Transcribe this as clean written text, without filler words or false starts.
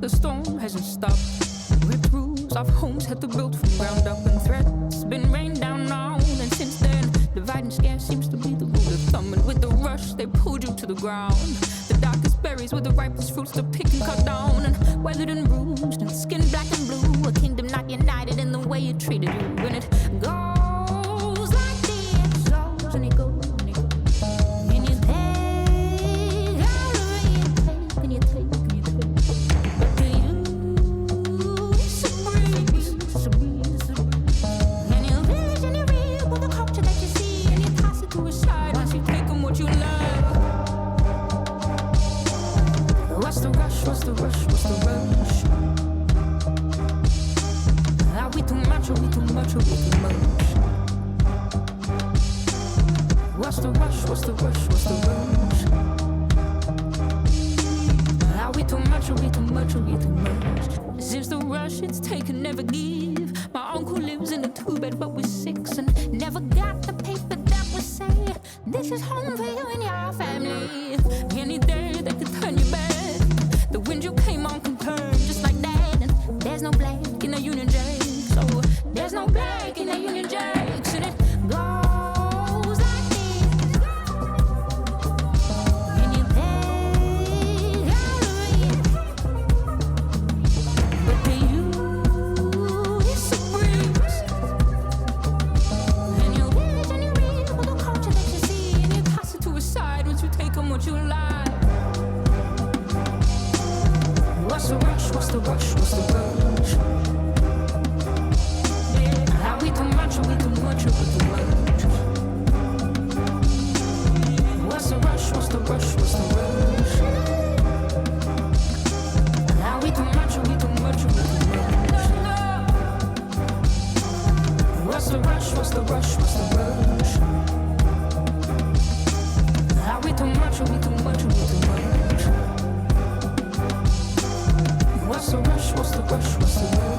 the storm hasn't stopped. Ripped roofs off homes had to build from ground up, and threats been rained down on. And since then, divide and scare seems to be the rule of thumb. And with the rush, they pulled you to the ground. The darkest berries with the ripest fruits to pick and cut down. And weathered and bruised and skin black and blue, a kingdom not united in the way it treated you. When it goes like this, goes and it goes. What's the rush? What's the rush?